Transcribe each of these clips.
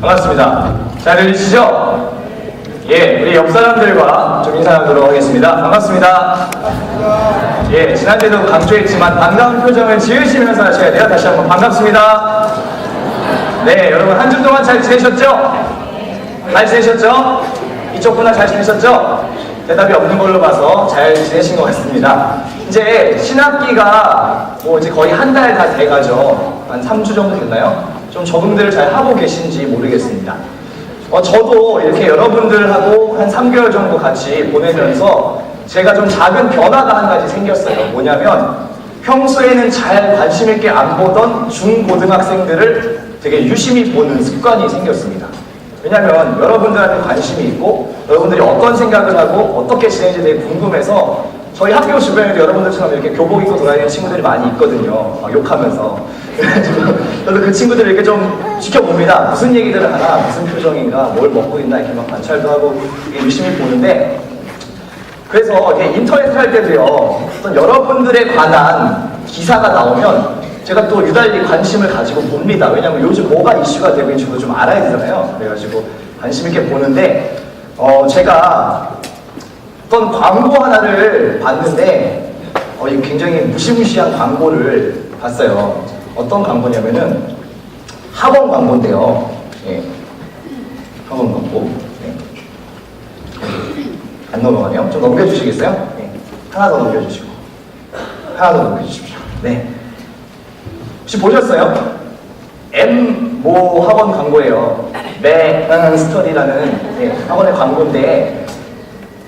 반갑습니다. 잘 들리시죠? 예, 우리 옆 사람들과 좀 인사 나누도록 하겠습니다. 반갑습니다. 예, 지난주에도 강조했지만 반가운 표정을 지으시면서 하셔야 돼요. 다시 한번 반갑습니다. 네, 여러분 한 주 동안 잘 지내셨죠? 잘 지내셨죠? 이쪽 분은 잘 지내셨죠? 대답이 없는 걸로 봐서 잘 지내신 것 같습니다. 이제 신학기가 뭐 이제 거의 한 달 다 돼가죠. 한 3주 정도 됐나요? 좀 적응들을 잘 하고 계신지 모르겠습니다. 저도 이렇게 여러분들하고 한 3개월 정도 같이 보내면서 제가 좀 작은 변화가 한 가지 생겼어요. 뭐냐면 평소에는 잘 관심 있게 안 보던 중고등학생들을 되게 유심히 보는 습관이 생겼습니다. 왜냐면 여러분들한테 관심이 있고 여러분들이 어떤 생각을 하고 어떻게 지내는지 되게 궁금해서 저희 학교 주변에도 여러분들처럼 이렇게 교복 입고 돌아다니는 친구들이 많이 있거든요. 막 욕하면서. 그래가지고 저도 그 친구들을 이렇게 좀 지켜봅니다. 무슨 얘기들을 하나, 무슨 표정인가, 뭘 먹고 있나 이렇게 막 관찰도 하고 유심히 보는데, 그래서 이렇게 인터넷 할 때도요, 어떤 여러분들에 관한 기사가 나오면 제가 또 유달리 관심을 가지고 봅니다. 왜냐면 요즘 뭐가 이슈가 되고 있는지 좀 알아야 되잖아요. 그래가지고 관심 있게 보는데, 제가 어떤 광고 하나를 봤는데, 이거 굉장히 무시무시한 광고를 봤어요. 어떤 광고냐면은 학원 광고인데요. 예. 학원 광고. 네. 안 넘어가네요. 좀 넘겨주시겠어요? 네. 하나 더 넘겨주시고. 하나 더 넘겨주십시오. 네. 혹시 보셨어요? 모 학원 광고예요. 스터디라는 학원의 광고인데,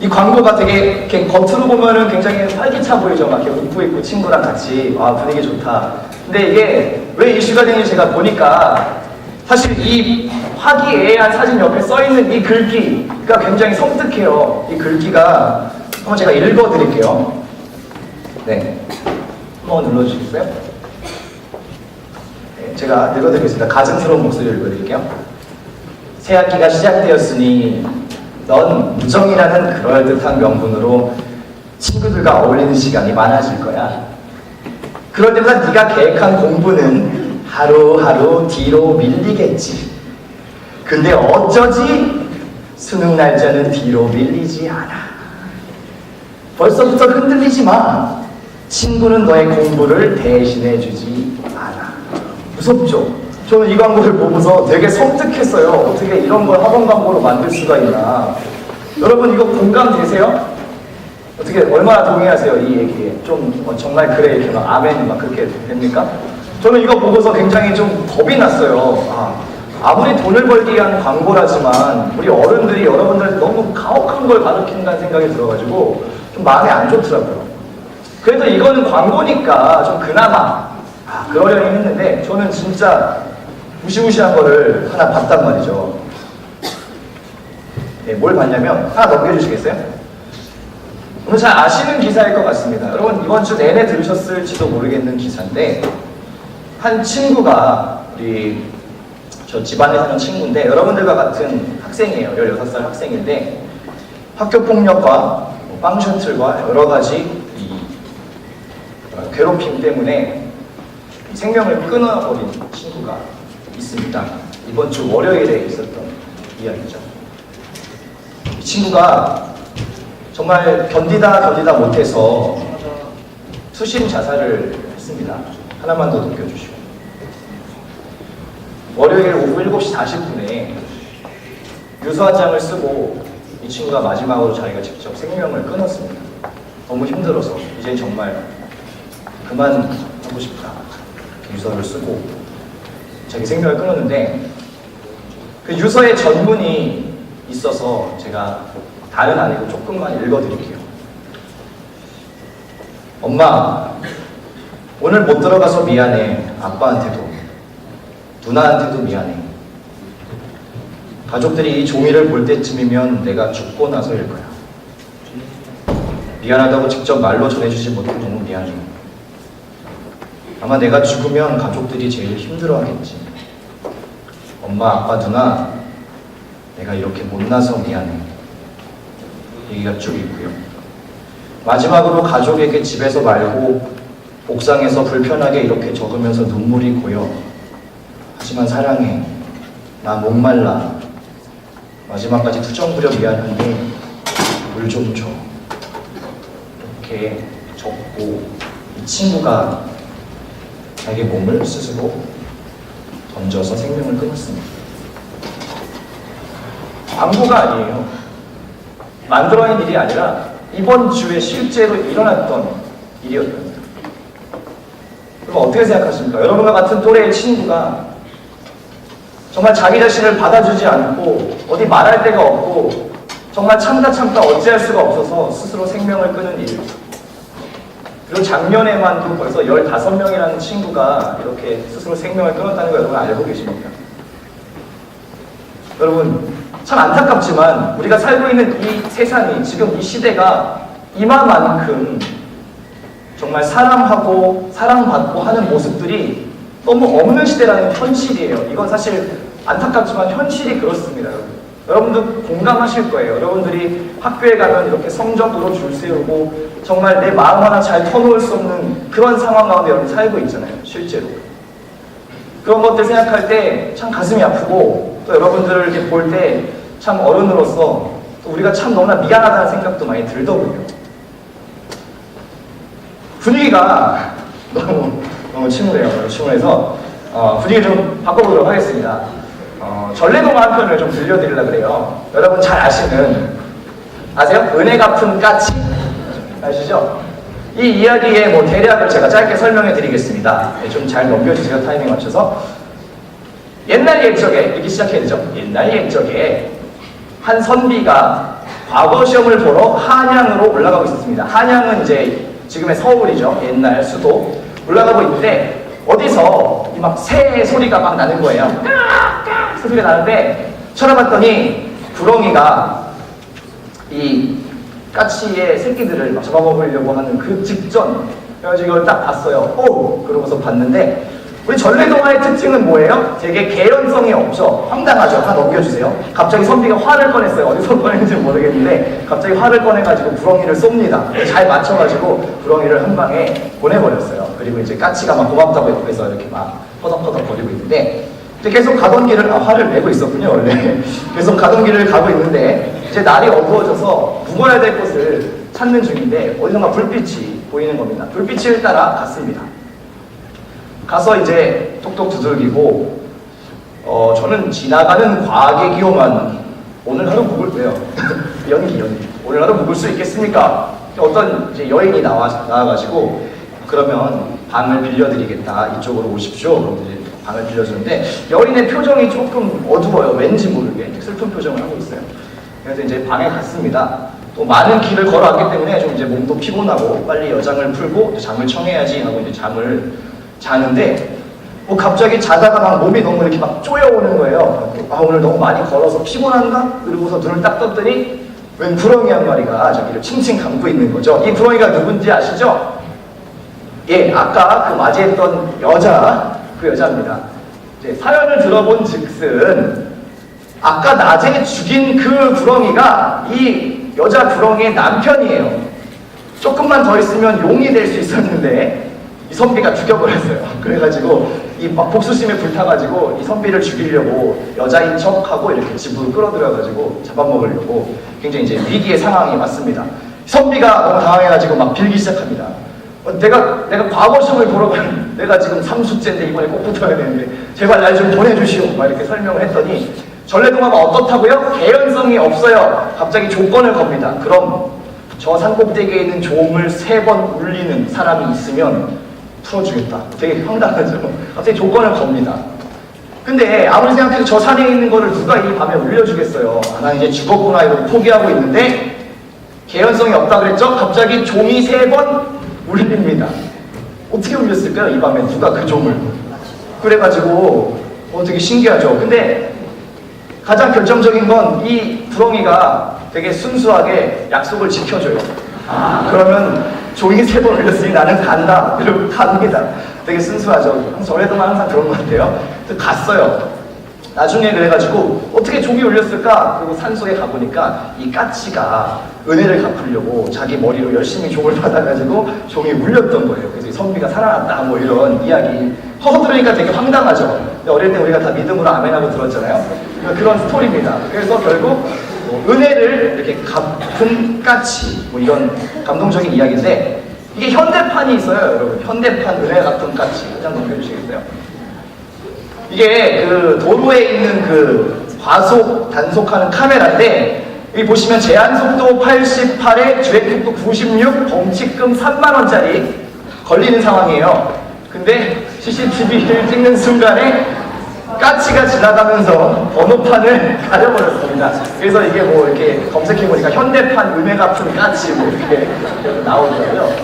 이 광고가 되게 이렇게 겉으로 보면은 굉장히 활기차 보이죠. 막 이렇게 웃고 있고 친구랑 같이 분위기 좋다. 근데 이게 왜 이슈가 되는지 제가 보니까 사실 이 화기애애한 사진 옆에 써있는 이 글귀가 굉장히 섬뜩해요. 이 글귀가 한번 제가 읽어드릴게요. 네, 한번 눌러주시겠어요? 네, 제가 읽어드리겠습니다. 가증스러운 목소리로 읽어드릴게요. 새 학기가 시작되었으니 넌 무정이라는 그럴듯한 명분으로 친구들과 어울리는 시간이 많아질 거야. 그럴 때마다 네가 계획한 공부는 하루하루 뒤로 밀리겠지. 근데 어쩌지? 수능 날짜는 뒤로 밀리지 않아. 벌써부터 흔들리지 마. 친구는 너의 공부를 대신해 주지 않아. 무섭죠? 저는 이 광고를 보고서 되게 섬뜩했어요. 어떻게 이런 걸 학원 광고로 만들 수가 있나. 여러분 이거 공감되세요? 어떻게 얼마나 동의하세요? 이 얘기에 좀 정말 그래 이렇게 막 아멘 막 그렇게 됩니까? 저는 이거 보고서 굉장히 좀 겁이 났어요. 아무리 돈을 벌기 위한 광고라지만 우리 어른들이 여러분들한테 너무 가혹한 걸 가르친다는 생각이 들어가지고 좀 마음이 안 좋더라고요. 그래도 이거는 광고니까 좀 그나마 그러려니 했는데 저는 진짜 무시무시한 거를 하나 봤단 말이죠. 네, 뭘 봤냐면 하나 넘겨주시겠어요? 오늘 잘 아시는 기사일 것 같습니다. 여러분 이번 주 내내 들으셨을지도 모르겠는 기사인데 한 친구가 우리 저 집안에 사는 친구인데 여러분들과 같은 학생이에요. 16살 학생인데 학교폭력과 빵셔틀과 여러가지 괴롭힘 때문에 생명을 끊어버린 친구가 있습니다. 이번 주 월요일에 있었던 이야기죠. 이 친구가 정말 견디다 못해서 투신 자살을 했습니다. 하나만 더 넘겨주시고. 월요일 오후 7시 40분에 유서 한 장을 쓰고 이 친구가 마지막으로 자기가 직접 생명을 끊었습니다. 너무 힘들어서 이제 정말 그만하고 싶다. 유서를 쓰고 자기 생명을 끊었는데 그 유서의 전문이 있어서 제가 다른 아니고 조금만 읽어드릴게요. 엄마, 오늘 못 들어가서 미안해. 아빠한테도 누나한테도 미안해. 가족들이 이 종이를 볼 때쯤이면 내가 죽고 나서일 거야. 미안하다고 직접 말로 전해주지 못해 너무 미안해. 아마 내가 죽으면 가족들이 제일 힘들어하겠지. 엄마, 아빠, 누나, 내가 이렇게 못나서 미안해. 얘기가 쭉 있고요. 마지막으로 가족에게 집에서 말고 옥상에서 불편하게 이렇게 적으면서 눈물이 고여. 하지만 사랑해. 나 목말라. 마지막까지 투정 부려 미안한데 물 좀 줘. 이렇게 적고 이 친구가 자기 몸을 스스로 던져서 생명을 끊었습니다. 광고가 아니에요. 만들어낸 일이 아니라 이번 주에 실제로 일어났던 일이었습니다. 그럼 어떻게 생각하십니까? 여러분과 같은 또래의 친구가 정말 자기 자신을 받아주지 않고 어디 말할 데가 없고 정말 참다 어찌할 수가 없어서 스스로 생명을 끊은 일. 그리고 작년에만도 벌써 15명이라는 친구가 이렇게 스스로 생명을 끊었다는 거 여러분 알고 계십니까? 여러분 참 안타깝지만 우리가 살고 있는 이 세상이 지금 이 시대가 이만큼 정말 사랑하고 사랑받고 하는 모습들이 너무 없는 시대라는 현실이에요. 이건 사실 안타깝지만 현실이 그렇습니다. 여러분도 공감하실 거예요. 여러분들이 학교에 가면 이렇게 성적으로 줄 세우고 정말 내 마음 하나 잘 터놓을 수 없는 그런 상황 가운데 여러분 살고 있잖아요. 실제로. 그런 것들 생각할 때 참 가슴이 아프고 또 여러분들을 이렇게 볼 때 참 어른으로서 또 우리가 참 너무나 미안하다는 생각도 많이 들더군요. 분위기가 너무 침울해요. 침울해서 분위기 좀 바꿔보도록 하겠습니다. 전래동화 한 편을 좀 들려드리려고 그래요. 여러분 잘 아세요? 은혜 갚은 까치? 아시죠? 이 이야기의 뭐 대략을 제가 짧게 설명해 드리겠습니다. 좀 잘 넘겨주세요. 타이밍 맞춰서. 옛날 옛적에, 이렇게 시작해야 되죠? 옛날 옛적에 한 선비가 과거 시험을 보러 한양으로 올라가고 있었습니다. 한양은 이제 지금의 서울이죠. 옛날 수도. 올라가고 있는데 어디서 막 새 소리가 막 나는 거예요. 까 소리가 나는데 쳐다봤더니 구렁이가 이 까치의 새끼들을 막 잡아먹으려고 하는 그 직전. 그래가지고 이걸 딱 봤어요. 오! 그러고서 봤는데 우리 전래동화의 특징은 뭐예요? 되게 개연성이 없죠. 황당하죠. 하나 넘겨주세요. 갑자기 선비가 활을 꺼냈어요. 어디서 꺼냈는지 모르겠는데 갑자기 활을 꺼내가지고 구렁이를 쏩니다. 잘 맞춰가지고 구렁이를 한 방에 보내버렸어요. 그리고 이제 까치가 막 고맙다고 옆에서 이렇게 막 퍼덕퍼덕 거리고 있는데 계속 가던 길을 활을 메고 있었군요. 원래 계속 가던 길을 가고 있는데 이제 날이 어두워져서 묵어야 될 곳을 찾는 중인데 어디선가 불빛이 보이는 겁니다. 불빛을 따라 갔습니다. 가서 이제 톡톡 두들기고 저는 지나가는 과객이오만 오늘 하루 묵을 때요. 연기 오늘 하루 묵을 수 있겠습니까? 어떤 이제 여인이 나와가지고 그러면 방을 빌려드리겠다. 이쪽으로 오십시오. 그럼 이제 방을 빌려주는데 여인의 표정이 조금 어두워요. 왠지 모르게 슬픈 표정을 하고 있어요. 그래서 이제 방에 갔습니다. 또 많은 길을 걸어왔기 때문에 좀 이제 몸도 피곤하고 빨리 여장을 풀고 잠을 청해야지 하고 이제 잠을 자는데 갑자기 자다가 막 몸이 너무 이렇게 막 쪼여오는 거예요. 오늘 너무 많이 걸어서 피곤한가? 그러고서 눈을 딱 떴더니 웬 구렁이 한 마리가 저기를 칭칭 감고 있는 거죠. 이 구렁이가 누군지 아시죠? 예, 아까 그 맞이했던 그 여자입니다. 이제 사연을 들어본 즉슨 아까 낮에 죽인 그 구렁이가 이 여자 구렁이의 남편이에요. 조금만 더 있으면 용이 될 수 있었는데 이 선비가 죽여버렸어요. 그래가지고 이 막 복수심에 불타가지고 이 선비를 죽이려고 여자인 척하고 이렇게 집으로 끌어들여가지고 잡아먹으려고 굉장히 이제 위기의 상황이 왔습니다. 선비가 너무 당황해가지고 막 빌기 시작합니다. 내가 과거 시험을 보러 간 내가 지금 3수째인데 이번에 꼭 붙어야 되는데 제발 날 좀 보내주시오. 막 이렇게 설명을 했더니 전래동화가 어떻다고요? 개연성이 없어요. 갑자기 조건을 겁니다. 그럼 저 산꼭대기에 있는 종을 3번 울리는 사람이 있으면 풀어주겠다. 되게 황당하죠. 갑자기 조건을 겁니다. 근데 아무리 생각해도 저 산에 있는 거를 누가 이 밤에 울려주겠어요. 나 이제 죽었구나 이러고 포기하고 있는데 개연성이 없다 그랬죠? 갑자기 종이 3번 울립니다. 어떻게 울렸을까요? 이 밤에 누가 그 종을. 그래가지고 되게 신기하죠. 근데 가장 결정적인 건 이 구렁이가 되게 순수하게 약속을 지켜줘요. 그러면 종이 3번 울렸으니 나는 간다. 이러고 갑니다. 되게 순수하죠. 전래동화 항상 그런 것 같아요. 그래서 갔어요. 나중에 그래가지고 어떻게 종이 울렸을까? 그리고 산속에 가보니까 이 까치가 은혜를 갚으려고 자기 머리로 열심히 종을 받아가지고 종이 울렸던 거예요. 그래서 선비가 살아났다 뭐 이런 이야기. 들으니까 되게 황당하죠. 근데 어릴 때 우리가 다 믿음으로 아멘하고 들었잖아요. 그런 스토리입니다. 그래서 결국 은혜를 이렇게 갚은 까치 뭐 이런 감동적인 이야기인데, 이게 현대판이 있어요, 여러분. 현대판 은혜 갚은 까치. 한 장 넘겨주시겠어요? 이게 그 도로에 있는 그 과속 단속하는 카메라인데, 여기 보시면 제한속도 88에 주행속도 96, 범칙금 3만원짜리 걸리는 상황이에요. 근데 CCTV를 찍는 순간에 까치가 지나가면서 번호판을 가려버렸습니다. 그래서 이게 뭐 이렇게 검색해보니까 현대판 은혜 갚은 까치 뭐 이렇게 나오더라고요.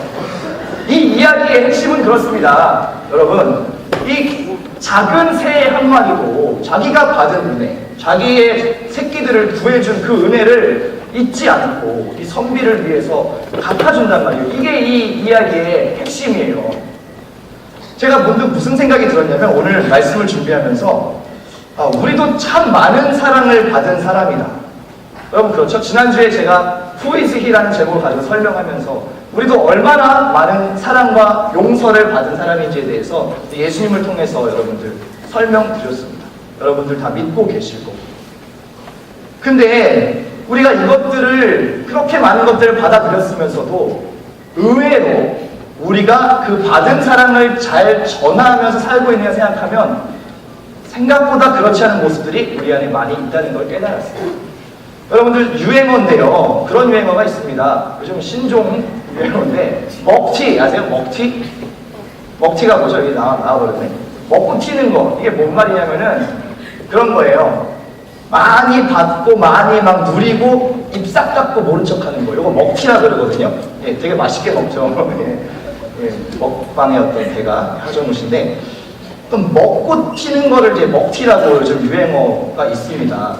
이 이야기의 핵심은 그렇습니다. 여러분, 이 작은 새의 한 마리도 자기가 받은 은혜, 자기의 새끼들을 구해준 그 은혜를 잊지 않고 이 선비를 위해서 갚아준단 말이에요. 이게 이 이야기의 핵심이에요. 제가 문득 무슨 생각이 들었냐면, 오늘 말씀을 준비하면서 우리도 참 많은 사랑을 받은 사람이다. 여러분 그렇죠? 지난주에 제가 Who is He라는 제목을 가지고 설명하면서 우리도 얼마나 많은 사랑과 용서를 받은 사람인지에 대해서 예수님을 통해서 여러분들 설명드렸습니다. 여러분들 다 믿고 계실 거고. 근데 우리가 이것들을, 그렇게 많은 것들을 받아들였으면서도 의외로 우리가 그 받은 사랑을 잘 전하면서 살고 있느냐 생각하면 생각보다 그렇지 않은 모습들이 우리 안에 많이 있다는 걸 깨달았어요. 여러분들 유행어인데요. 그런 유행어가 있습니다. 요즘 신종 유행어인데, 먹튀 아세요? 먹튀? 먹튀가 뭐죠? 여기 나와버렸네. 먹고 튀는 거. 이게 뭔 말이냐면은 그런 거예요. 많이 받고 많이 막 누리고 입 싹 닫고 모른 척 하는 거. 이거 먹튀라 그러거든요. 예, 되게 맛있게 먹죠. 예, 먹방의 어떤 대가 하정우 씨인데, 또 먹고 튀는 거를 이제 먹튀라고 요즘 유행어가 있습니다.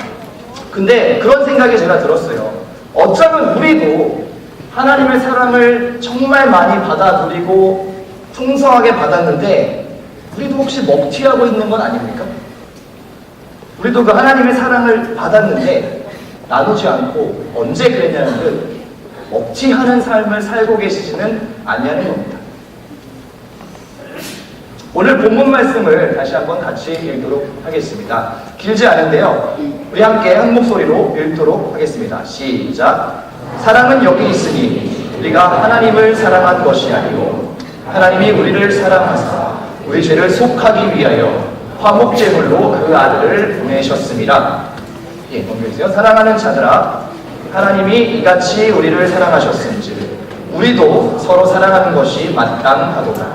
근데 그런 생각이 제가 들었어요. 어쩌면 우리도 하나님의 사랑을 정말 많이 받아 누리고 풍성하게 받았는데, 우리도 혹시 먹튀하고 있는 건 아닙니까? 우리도 그 하나님의 사랑을 받았는데 나누지 않고 언제 그랬냐는 듯 먹튀하는 삶을 살고 계시지는 않냐는 겁니다. 오늘 본문 말씀을 다시 한번 같이 읽도록 하겠습니다. 길지 않은데요. 우리 함께 한 목소리로 읽도록 하겠습니다. 시작. 사랑은 여기 있으니 우리가 하나님을 사랑한 것이 아니고 하나님이 우리를 사랑하사 우리 죄를 속하기 위하여 화목제물로 그 아들을 보내셨습니다. 예, 넘겨주세요. 사랑하는 자들아, 하나님이 이같이 우리를 사랑하셨은즉 우리도 서로 사랑하는 것이 마땅하도다.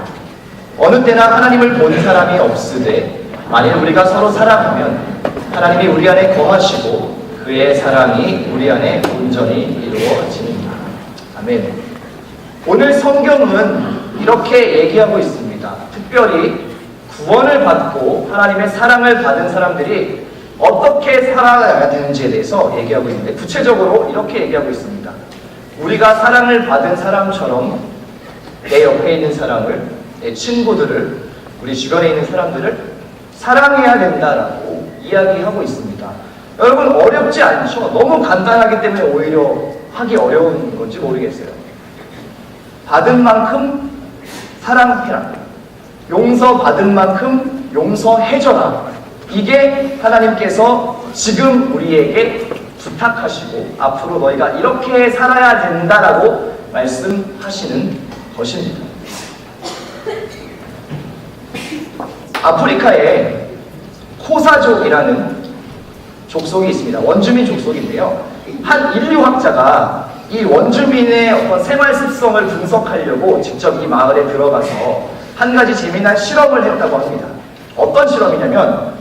어느 때나 하나님을 본 사람이 없으되 만일 우리가 서로 사랑하면 하나님이 우리 안에 거하시고 그의 사랑이 우리 안에 온전히 이루어지니라. 아멘. 오늘 성경은 이렇게 얘기하고 있습니다. 특별히 구원을 받고 하나님의 사랑을 받은 사람들이 어떻게 살아가야 되는지에 대해서 얘기하고 있는데, 구체적으로 이렇게 얘기하고 있습니다. 우리가 사랑을 받은 사람처럼 내 옆에 있는 사람을, 내 친구들을, 우리 주변에 있는 사람들을 사랑해야 된다라고 이야기하고 있습니다. 여러분 어렵지 않죠? 너무 간단하기 때문에 오히려 하기 어려운 건지 모르겠어요. 받은 만큼 사랑해라. 용서받은 만큼 용서해줘라. 이게 하나님께서 지금 우리에게 부탁하시고 앞으로 너희가 이렇게 살아야 된다라고 말씀하시는 것입니다. 아프리카에 코사족이라는 족속이 있습니다. 원주민 족속인데요. 한 인류학자가 이 원주민의 어떤 생활 습성을 분석하려고 직접 이 마을에 들어가서 한 가지 재미난 실험을 했다고 합니다. 어떤 실험이냐면,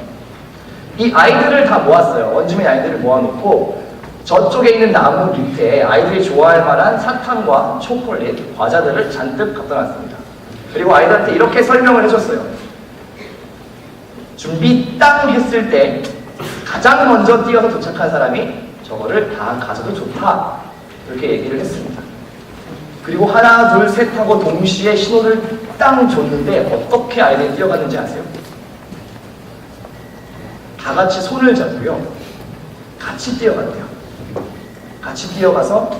이 아이들을 다 모았어요. 원주민 아이들을 모아놓고 저쪽에 있는 나무 밑에 아이들이 좋아할 만한 사탕과 초콜릿, 과자들을 잔뜩 갖다 놨습니다. 그리고 아이들한테 이렇게 설명을 해줬어요. 준비 땅 했을 때 가장 먼저 뛰어서 도착한 사람이 저거를 다 가져도 좋다. 이렇게 얘기를 했습니다. 그리고 하나, 둘, 셋 하고 동시에 신호를 땅 줬는데 어떻게 아이들이 뛰어갔는지 아세요? 다 같이 손을 잡고요. 같이 뛰어갔대요. 같이 뛰어가서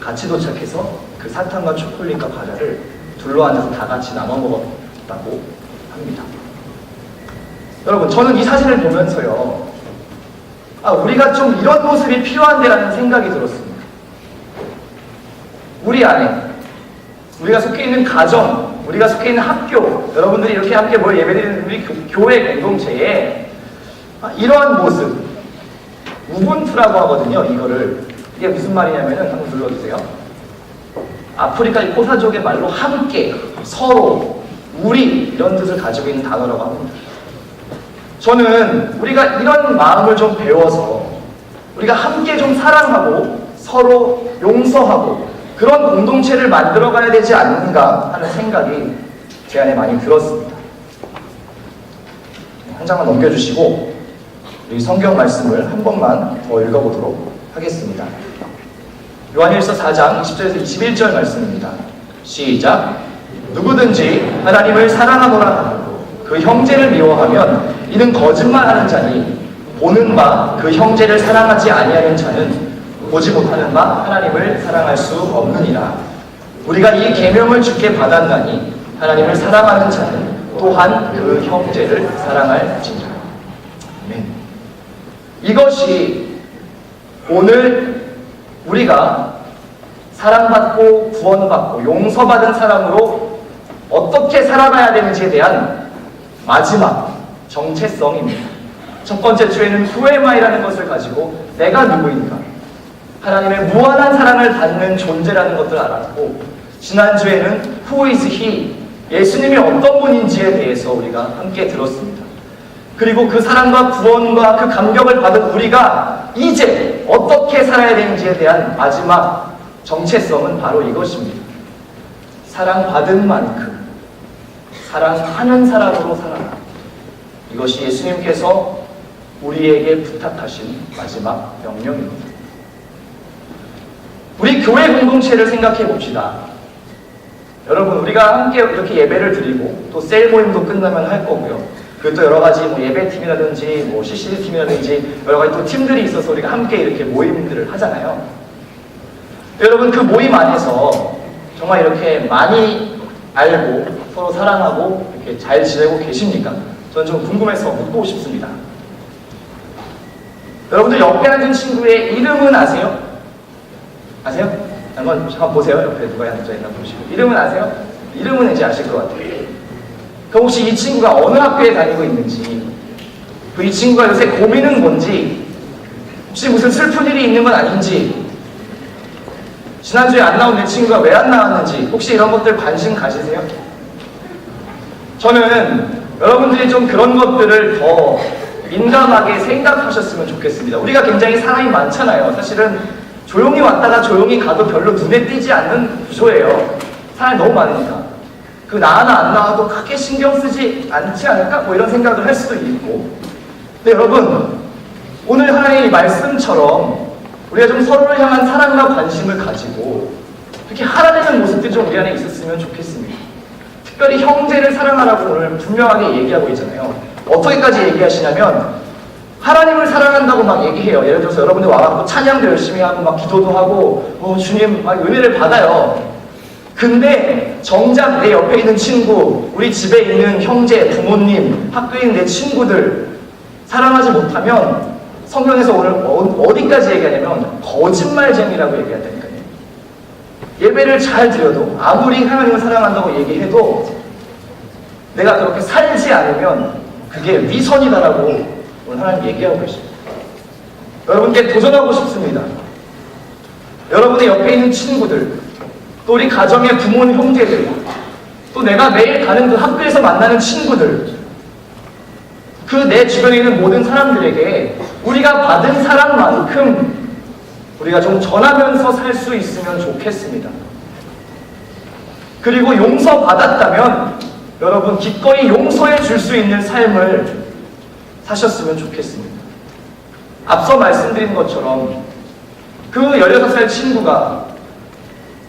같이 도착해서 그 사탕과 초콜릿과 과자를 둘러앉아서 다 같이 나눠 먹었다고 합니다. 여러분, 저는 이 사진을 보면서요, 우리가 좀 이런 모습이 필요한데라는 생각이 들었습니다. 우리 안에, 우리가 속해 있는 가정, 우리가 속해 있는 학교, 여러분들이 이렇게 함께 모여 예배드리는 우리 교회 공동체에 이러한 모습, 우분투라고 하거든요. 이게 무슨 말이냐면은, 한번 불러주세요. 아프리카 이 코사족의 말로 함께, 서로, 우리, 이런 뜻을 가지고 있는 단어라고 합니다. 저는 우리가 이런 마음을 좀 배워서 우리가 함께 좀 사랑하고 서로 용서하고 그런 공동체를 만들어가야 되지 않는가 하는 생각이 제 안에 많이 들었습니다. 한 장만 넘겨주시고 이 성경 말씀을 한 번만 더 읽어보도록 하겠습니다. 요한일서 4장 20절에서 21절 말씀입니다. 시작. 누구든지 하나님을 사랑하노라 하고 그 형제를 미워하면 이는 거짓말하는 자니 보는 바 그 형제를 사랑하지 아니하는 자는 보지 못하는 바 하나님을 사랑할 수 없느니라. 우리가 이 계명을 주께 받았나니 하나님을 사랑하는 자는 또한 그 형제를 사랑할지니라. 아멘. 이것이 오늘 우리가 사랑받고 구원받고 용서받은 사람으로 어떻게 살아가야 되는지에 대한 마지막 정체성입니다. 첫 번째 주에는 Who am I라는 것을 가지고 내가 누구인가, 하나님의 무한한 사랑을 받는 존재라는 것을 알았고, 지난주에는 Who is He, 예수님이 어떤 분인지에 대해서 우리가 함께 들었습니다. 그리고 그 사랑과 구원과 그 감격을 받은 우리가 이제 어떻게 살아야 되는지에 대한 마지막 정체성은 바로 이것입니다. 사랑받은 만큼 사랑하는 사람으로 살아라. 이것이 예수님께서 우리에게 부탁하신 마지막 명령입니다. 우리 교회 공동체를 생각해 봅시다. 여러분, 우리가 함께 이렇게 예배를 드리고 또 셀 모임도 끝나면 할 거고요. 그리고 또 여러 가지 예배팀이라든지 CCTV팀이라든지 여러 가지 또 팀들이 있어서 우리가 함께 이렇게 모임들을 하잖아요. 여러분, 그 모임 안에서 정말 이렇게 많이 알고 서로 사랑하고 이렇게 잘 지내고 계십니까? 저는 좀 궁금해서 묻고 싶습니다. 여러분들 옆에 앉은 친구의 이름은 아세요? 아세요? 한번 보세요. 옆에 누가 앉아있나 보시고. 이름은 아세요? 이름은 이제 아실 것 같아요. 그럼 혹시 이 친구가 어느 학교에 다니고 있는지, 이 친구가 요새 고민은 뭔지, 혹시 무슨 슬픈 일이 있는 건 아닌지, 지난주에 안 나온 내 친구가 왜 안 나왔는지, 혹시 이런 것들 관심 가지세요? 저는 여러분들이 좀 그런 것들을 더 민감하게 생각하셨으면 좋겠습니다. 우리가 굉장히 사람이 많잖아요. 사실은 조용히 왔다가 조용히 가도 별로 눈에 띄지 않는 구조예요. 사람이 너무 많으니까. 그 나나 안 나와도 크게 신경 쓰지 않지 않을까? 뭐 이런 생각을 할 수도 있고. 근데 여러분, 오늘 하나님의 말씀처럼 우리가 좀 서로를 향한 사랑과 관심을 가지고 이렇게 하나되는 모습들이 좀 우리 안에 있었으면 좋겠습니다. 특별히 형제를 사랑하라고 오늘 분명하게 얘기하고 있잖아요. 어떻게까지 얘기하시냐면 하나님을 사랑한다고 막 얘기해요. 예를 들어서 여러분들 와갖고 찬양도 열심히 하고 막 기도도 하고 주님 막 은혜를 받아요. 근데 정작 내 옆에 있는 친구, 우리 집에 있는 형제, 부모님, 학교에 있는 내 친구들 사랑하지 못하면 성경에서 오늘 어디까지 얘기하냐면 거짓말쟁이라고 얘기한다니까요. 예배를 잘 드려도 아무리 하나님을 사랑한다고 얘기해도 내가 그렇게 살지 않으면 그게 위선이다라고 오늘 하나님 얘기하고 계십니다. 여러분께 도전하고 싶습니다. 여러분의 옆에 있는 친구들, 또 우리 가정의 부모님, 형제들, 또 내가 매일 가는 그 학교에서 만나는 친구들, 그 내 주변에 있는 모든 사람들에게 우리가 받은 사랑만큼 우리가 좀 전하면서 살 수 있으면 좋겠습니다. 그리고 용서받았다면 여러분 기꺼이 용서해 줄 수 있는 삶을 사셨으면 좋겠습니다. 앞서 말씀드린 것처럼 그 16살 친구가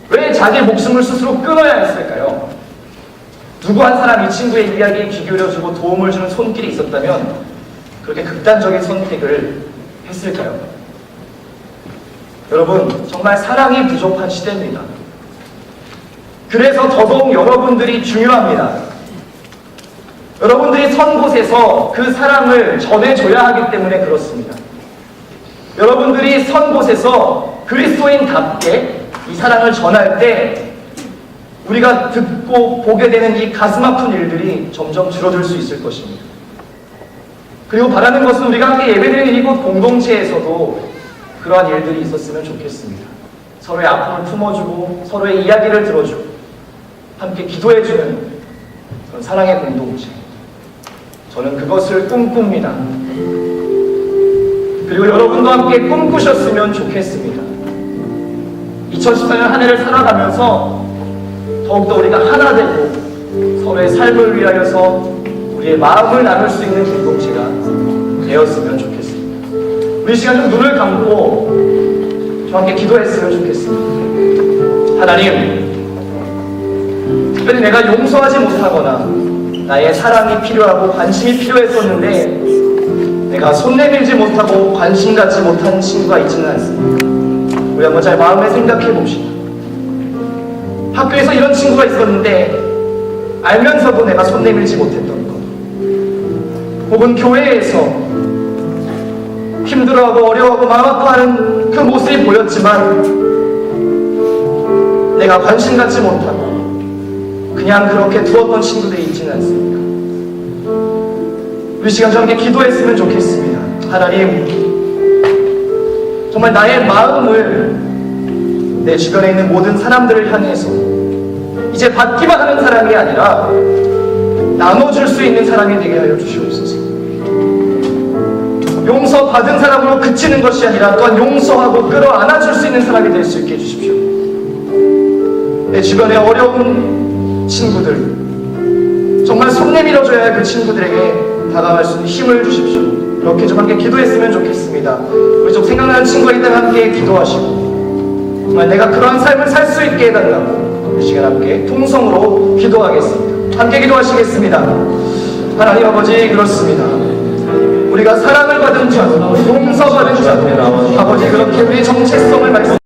왜 자기 목숨을 스스로 끊어야 했을까요? 누구 한 사람 이 친구의 이야기에 귀 기울여주고 도움을 주는 손길이 있었다면 그렇게 극단적인 선택을 했을까요? 여러분, 정말 사랑이 부족한 시대입니다. 그래서 더더욱 여러분들이 중요합니다. 여러분들이 선 곳에서 그 사랑을 전해줘야 하기 때문에 그렇습니다. 여러분들이 선 곳에서 그리스도인답게 이 사랑을 전할 때 우리가 듣고 보게 되는 이 가슴 아픈 일들이 점점 줄어들 수 있을 것입니다. 그리고 바라는 것은 우리가 함께 예배드리는 이곳 공동체에서도 그러한 일들이 있었으면 좋겠습니다. 서로의 아픔을 품어주고 서로의 이야기를 들어주고 함께 기도해주는 그런 사랑의 공동체. 저는 그것을 꿈꿉니다. 그리고 여러분도 함께 꿈꾸셨으면 좋겠습니다. 2014년 한 해를 살아가면서 더욱더 우리가 하나 되고 서로의 삶을 위하여서 우리의 마음을 나눌 수 있는 공동체가 되었으면 좋겠습니다. 우리 시간 좀 눈을 감고 좀 함께 기도했으면 좋겠습니다. 하나님, 특별히 내가 용서하지 못하거나 나의 사랑이 필요하고 관심이 필요했었는데 내가 손 내밀지 못하고 관심 갖지 못한 친구가 있지는 않습니다. 우리 한번 잘 마음에 생각해 봅시다. 학교에서 이런 친구가 있었는데 알면서도 내가 손 내밀지 못했던 것, 혹은 교회에서 힘들어하고 어려워하고 마음 아파하는 그 모습이 보였지만 내가 관심 갖지 못하고 그냥 그렇게 두었던 친구들이 있지는 않습니다. 우리 시간 좀 함께 기도했으면 좋겠습니다. 하나님, 정말 나의 마음을 내 주변에 있는 모든 사람들을 향해서 이제 받기만 하는 사람이 아니라 나눠줄 수 있는 사람이 되게 하여 주시옵소서. 용서받은 사람으로 그치는 것이 아니라 또한 용서하고 끌어안아줄 수 있는 사람이 될 수 있게 해주십시오. 내 주변에 어려운 친구들, 정말 손 내밀어줘야 할 그 친구들에게 다가갈 수 있는 힘을 주십시오. 이렇게 좀 함께 기도했으면 좋겠습니다. 우리 좀 생각나는 친구가 있다면 함께 기도하시고 정말 내가 그러한 삶을 살 수 있게 해달라고 이 시간 함께 통성으로 기도하겠습니다. 함께 기도하시겠습니다. 하나님 아버지, 그렇습니다. 우리가 사랑을 받은 자, 용서받은 자, 아버지, 그렇게 우리의 정체성을 말씀